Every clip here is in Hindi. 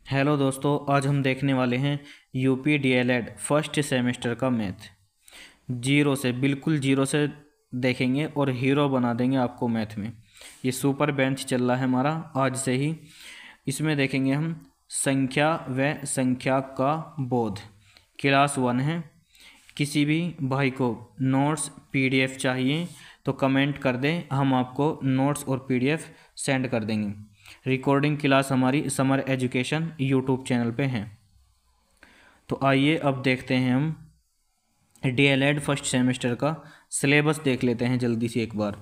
हेलो दोस्तों, आज हम देखने वाले हैं यूपी डीएलएड फर्स्ट सेमेस्टर का मैथ। जीरो से, बिल्कुल जीरो से देखेंगे और हीरो बना देंगे आपको मैथ में। ये सुपर बेंच चल रहा है हमारा आज से ही। इसमें देखेंगे हम संख्या व संख्या का बोध। क्लास 1 है। किसी भी भाई को नोट्स पीडीएफ चाहिए तो कमेंट कर दें, हम आपको नोट्स और पीडीएफ सेंड कर देंगे। रिकॉर्डिंग क्लास हमारी समर एजुकेशन यूट्यूब चैनल पे है। तो आइए अब देखते हैं हम डीएलएड फर्स्ट सेमेस्टर का सिलेबस देख लेते हैं जल्दी से एक बार।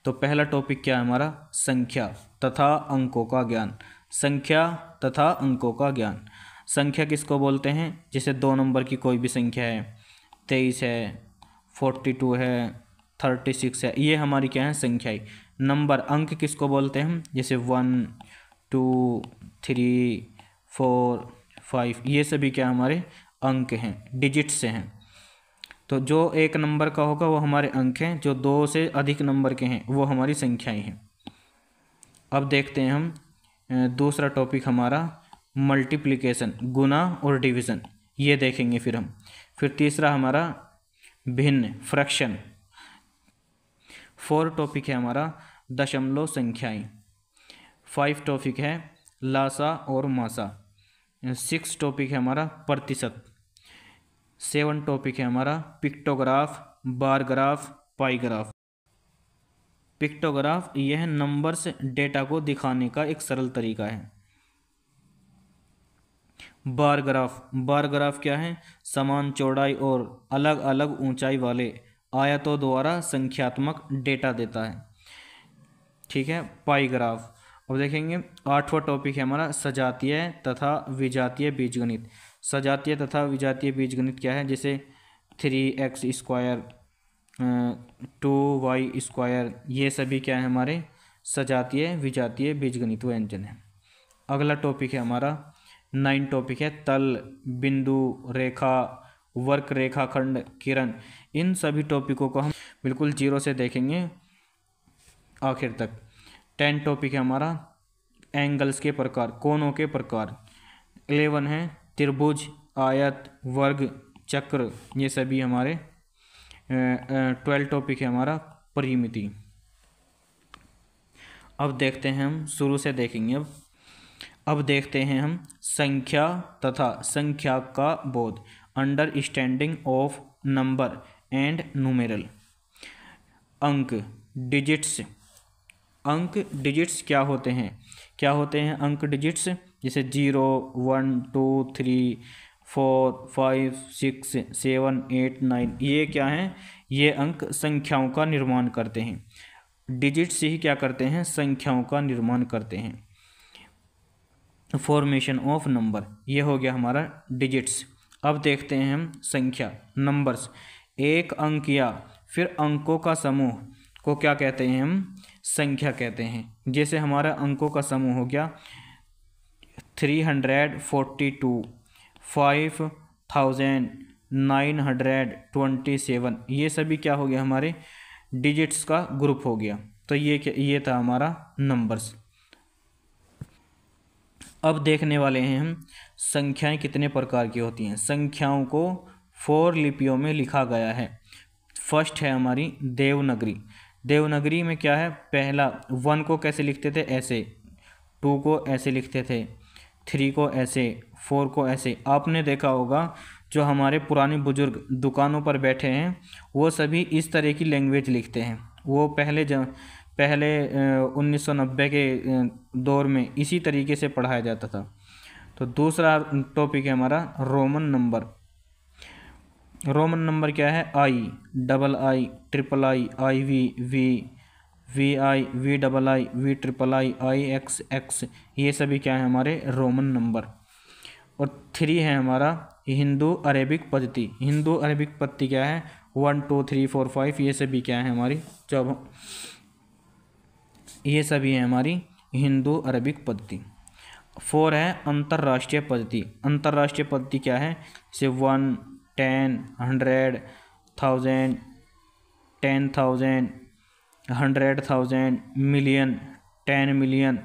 तो पहला टॉपिक क्या है हमारा? संख्या तथा अंकों का ज्ञान। संख्या तथा अंकों का ज्ञान। संख्या किसको बोलते हैं? जैसे 2 नंबर की कोई भी संख्या है, 23 है, 42 है, 36 है, ये हमारी क्या है? संख्याएं। नंबर अंक किसको बोलते हैं हम? जैसे 1, 2, 3, 4, 5, ये सभी क्या हमारे अंक हैं, डिजिट से हैं। तो जो 1 नंबर का होगा वो हमारे अंक हैं, जो 2 से अधिक नंबर के हैं वो हमारी संख्याएं हैं। अब देखते हैं हम दूसरा टॉपिक हमारा मल्टीप्लिकेशन, गुना और डिवीज़न, ये देखेंगे फिर हम। फिर तीसरा हमारा भिन्न, फ्रैक्शन। 4 टॉपिक है हमारा दशमलव संख्याएं। 5 टॉपिक है लासा और मासा। 6 टॉपिक है हमारा प्रतिशत। 7 टॉपिक है हमारा पिक्टोग्राफ, बार ग्राफ, पाई ग्राफ। पिक्टोग्राफ यह नंबर्स डेटा को दिखाने का एक सरल तरीका है। बार ग्राफ क्या है? समान चौड़ाई और अलग अलग ऊंचाई वाले आयतों द्वारा संख्यात्मक डेटा देता है। ठीक है। पाई ग्राफ। अब देखेंगे 8वां टॉपिक है हमारा सजातीय तथा विजातीय बीजगणित। सजातीय तथा विजातीय बीजगणित क्या है? जैसे 3x², 2y², ये सभी क्या है हमारे सजातीय विजातीय बीजगणित व्यंजन है। अगला टॉपिक है हमारा 9 टॉपिक है तल, बिंदु, रेखा, वक्र रेखाखंड, किरण। इन सभी टॉपिकों को हम बिल्कुल जीरो से देखेंगे आखिर तक। 10 टॉपिक है हमारा एंगल्स के प्रकार, कोणों के प्रकार। 11 है त्रिभुज, आयत, वर्ग, चक्र, ये सभी हमारे। 12 टॉपिक है हमारा परिमिति। अब देखते हैं हम, शुरू से देखेंगे अब देखते हैं हम संख्या तथा संख्या का बोध, understanding of number and numeral. अंक, डिजिट्स। अंक डिजिट्स क्या होते हैं? अंक डिजिट्स? जैसे 0, 1, 2, 3, 4, 5, 6, 7, 8, 9, ये क्या हैं? ये अंक संख्याओं का निर्माण करते हैं। डिजिट्स ही क्या करते हैं? संख्याओं का निर्माण करते हैं। फॉर्मेशन ऑफ नंबर, ये हो गया हमारा डिजिट्स। अब देखते हैं हम संख्या, नंबर्स। एक अंक या फिर अंकों का समूह को क्या कहते हैं हम? संख्या कहते हैं। जैसे हमारा अंकों का समूह हो गया 342, 5927, ये सभी क्या हो गया? हमारे डिजिट्स का ग्रुप हो गया। तो ये था हमारा नंबर्स। अब देखने वाले हैं हम संख्याएं कितने प्रकार की होती हैं। संख्याओं को 4 लिपियों में लिखा गया है। फर्स्ट है हमारी देवनागरी। देवनागरी में क्या है? पहला 1 को कैसे लिखते थे? ऐसे। 2 को ऐसे लिखते थे, 3 को ऐसे, 4 को ऐसे। आपने देखा होगा जो हमारे पुराने बुजुर्ग दुकानों पर बैठे हैं वो सभी इस तरह की लैंग्वेज लिखते हैं। वो पहले 1990 के दौर में इसी तरीके से पढ़ाया जाता था। तो दूसरा टॉपिक है हमारा रोमन नंबर। रोमन नंबर क्या है? I, double I, triple I, I V, V I, V double I, V triple I, I X, X, ये सभी क्या है हमारे रोमन नंबर। और 3 है हमारा हिंदू अरेबिक पद्धति। हिंदू अरेबिक पद्धति क्या है? 1, 2, 3, 4, 5, ये सभी क्या है हमारी? जब ये सभी है हमारी हिंदू अरबिक पद्धति। 4 है अंतर्राष्ट्रीय पद्धति। अंतर्राष्ट्रीय पद्धति क्या है? जैसे 1, 10, 100, 1000, 10,000, 100,000, मिलियन, 10 मिलियन,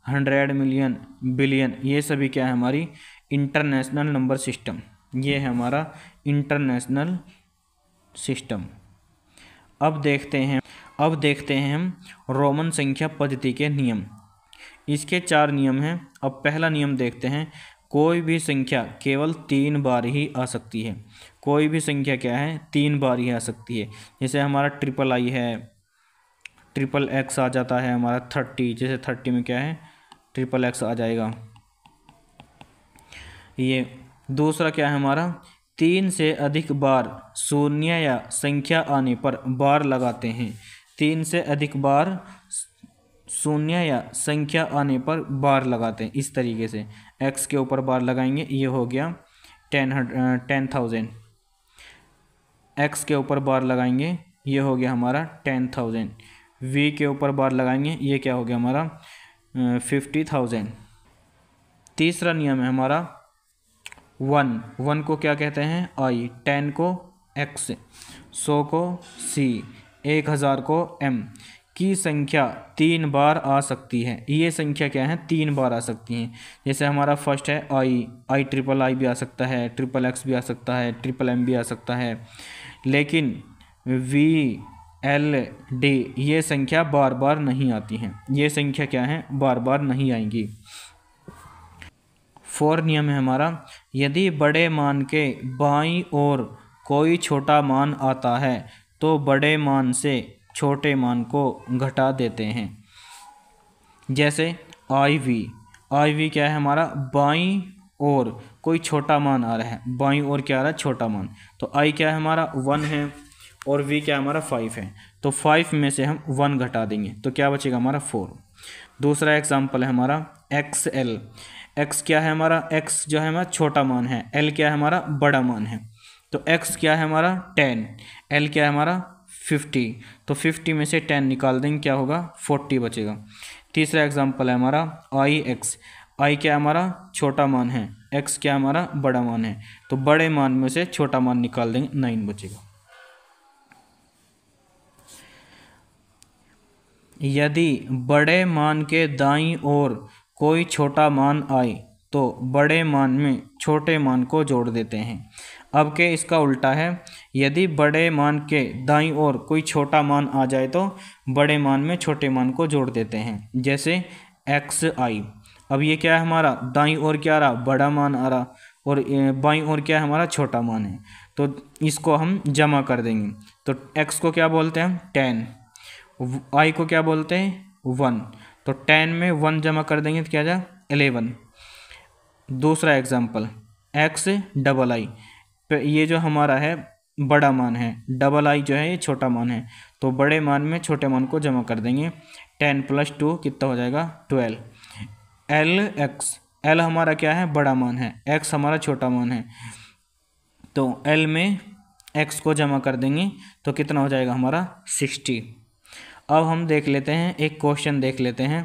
100 मिलियन, बिलियन, ये सभी क्या है हमारी इंटरनेशनल नंबर सिस्टम। ये है हमारा इंटरनेशनल सिस्टम। अब देखते हैं हम रोमन संख्या पद्धति के नियम। इसके 4 नियम हैं। अब पहला नियम देखते हैं, कोई भी संख्या केवल 3 बार ही आ सकती है। कोई भी संख्या क्या है, 3 बार ही आ सकती है। जैसे हमारा ट्रिपल आई है, ट्रिपल एक्स आ जाता है हमारा 30, जैसे 30 में क्या है ट्रिपल एक्स आ जाएगा। ये दूसरा क्या है हमारा, 3 से अधिक बार शून्य या संख्या आने पर बार लगाते हैं। 3 से अधिक बार शून्य या संख्या आने पर बार लगाते हैं। इस तरीके से x के ऊपर बार लगाएंगे, ये हो गया 10,000। x के ऊपर बार लगाएंगे, ये हो गया हमारा 10,000। v के ऊपर बार लगाएंगे, ये क्या हो गया हमारा 50,000। तीसरा नियम है हमारा 1 को क्या कहते हैं i, 10 को x, 100 को c, 1000 को m की संख्या 3 बार आ सकती है। ये संख्या क्या है, 3 बार आ सकती हैं। जैसे हमारा फर्स्ट है आई ट्रिपल आई भी आ सकता है, ट्रिपल एक्स भी आ सकता है, ट्रिपल एम भी आ सकता है, लेकिन वी एल डी ये संख्या बार बार नहीं आती हैं। ये संख्या क्या है, बार बार नहीं आएंगी। 4 नियम है हमारा, यदि बड़े मान के बाईं ओर कोई छोटा मान आता है तो बड़े मान से छोटे मान को घटा देते हैं। जैसे आई वी क्या है हमारा, बाईं ओर कोई छोटा मान आ रहा है, बाईं ओर क्या आ रहा है छोटा मान, तो आई क्या है हमारा 1 है और वी क्या है हमारा 5 है, तो 5 में से हम 1 घटा देंगे तो क्या बचेगा हमारा 4। दूसरा एग्जाम्पल है हमारा एक्स एल। एक्स क्या है हमारा, एक्स जो है हमारा छोटा मान है, एल क्या है हमारा बड़ा मान है, तो एक्स क्या है हमारा 10, एल क्या है हमारा 50, तो 50 में से 10 निकाल देंगे, क्या होगा 40 बचेगा। तीसरा एग्जाम्पल है हमारा आई एक्स। आई क्या हमारा छोटा मान है, एक्स क्या हमारा बड़ा मान है, तो बड़े मान में से छोटा मान निकाल देंगे, 9 बचेगा। यदि बड़े मान के दाईं ओर कोई छोटा मान आए तो बड़े मान में छोटे मान को जोड़ देते हैं। अब के इसका उल्टा है, यदि बड़े मान के दाईं ओर कोई छोटा मान आ जाए तो बड़े मान में छोटे मान को जोड़ देते हैं। जैसे एक्स आई, अब ये क्या है हमारा दाईं ओर क्या आ रहा, बड़ा मान आ रहा, और बाईं ओर क्या है हमारा छोटा मान है, तो इसको हम जमा कर देंगे। तो एक्स को क्या बोलते हैं हम 10, आई को क्या बोलते हैं 1, तो 10 में 1 जमा कर देंगे तो क्या आ जाए 11। दूसरा एग्जाम्पल एक्स डबल आई, ये जो हमारा है बड़ा मान है, डबल आई जो है ये छोटा मान है, तो बड़े मान में छोटे मान को जमा कर देंगे, 10 + 2 कितना हो जाएगा 12। एल एक्स, एल हमारा क्या है बड़ा मान है, एक्स हमारा छोटा मान है, तो एल में एक्स को जमा कर देंगे तो कितना हो जाएगा हमारा 60। अब हम देख लेते हैं, एक क्वेश्चन देख लेते हैं,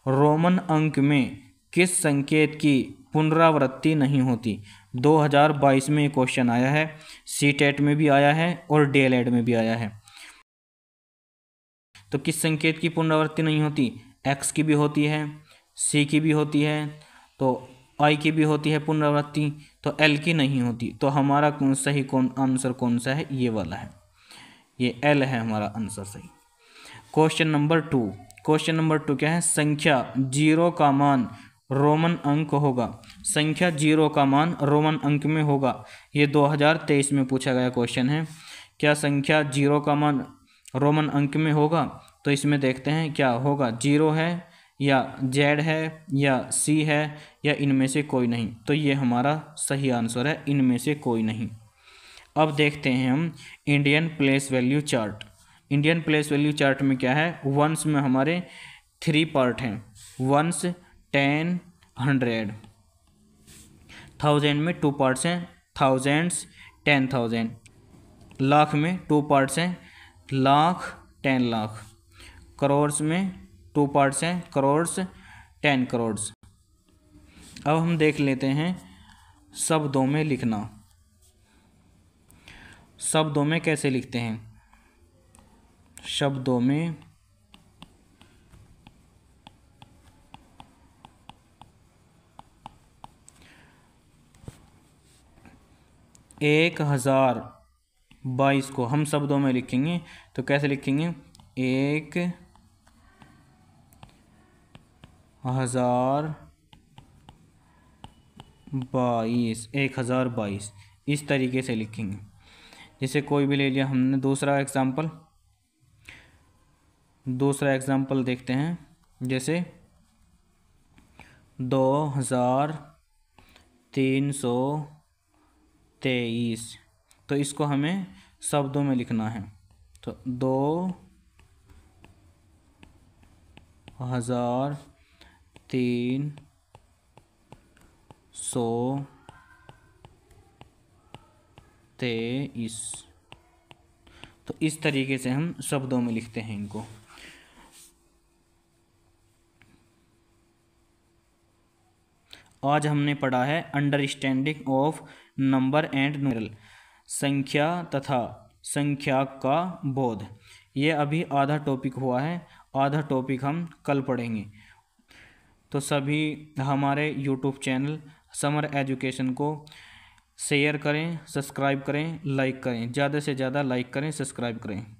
रोमन अंक में किस संकेत की पुनरावृत्ति नहीं होती। 2022 में ये क्वेश्चन आया है, सीटेट में भी आया है और डीएलएड में भी आया है। तो किस संकेत की पुनरावृत्ति नहीं होती, एक्स की भी होती है, सी की भी होती है, तो आई की भी होती है पुनरावृत्ति, तो एल की नहीं होती। तो हमारा सही आंसर कौन सा है, ये वाला है, ये एल है हमारा आंसर सही। क्वेश्चन नंबर 2 क्या है, संख्या 0 का मान रोमन अंक होगा। संख्या 0 का मान रोमन अंक में होगा, ये 2023 में पूछा गया क्वेश्चन है। क्या संख्या 0 का मान रोमन अंक में होगा, तो इसमें देखते हैं क्या होगा, 0 है या जेड है या सी है या इनमें से कोई नहीं, तो ये हमारा सही आंसर है, इनमें से कोई नहीं। अब देखते हैं हम Indian place value chart. Indian place value chart में क्या है, वंस में हमारे 3 पार्ट हैं, वंस 10 100, थाउजेंड में 2 पार्ट्स हैं, थाउजेंड्स 10,000, लाख में 2 पार्ट्स हैं, लाख 10 लाख, करोड़्स में 2 पार्ट्स हैं, करोड़्स 10 करोड़्स। अब हम देख लेते हैं शब्दों में लिखना। शब्दों में कैसे लिखते हैं, शब्दों में 1022 को हम शब्दों में लिखेंगे तो कैसे लिखेंगे? 1022 इस तरीके से लिखेंगे। जैसे कोई भी ले लिया हमने दूसरा एग्जाम्पल देखते हैं। जैसे 2323, तो इसको हमें शब्दों में लिखना है। तो 2323, तो इस तरीके से हम शब्दों में लिखते हैं इनको। आज हमने पढ़ा है understanding of number and numeral, संख्या तथा संख्या का बोध। ये अभी आधा टॉपिक हुआ है, आधा टॉपिक हम कल पढ़ेंगे। तो सभी हमारे यूट्यूब चैनल समर एजुकेशन को शेयर करें, सब्सक्राइब करें, लाइक करें, ज़्यादा से ज़्यादा लाइक करें, सब्सक्राइब करें।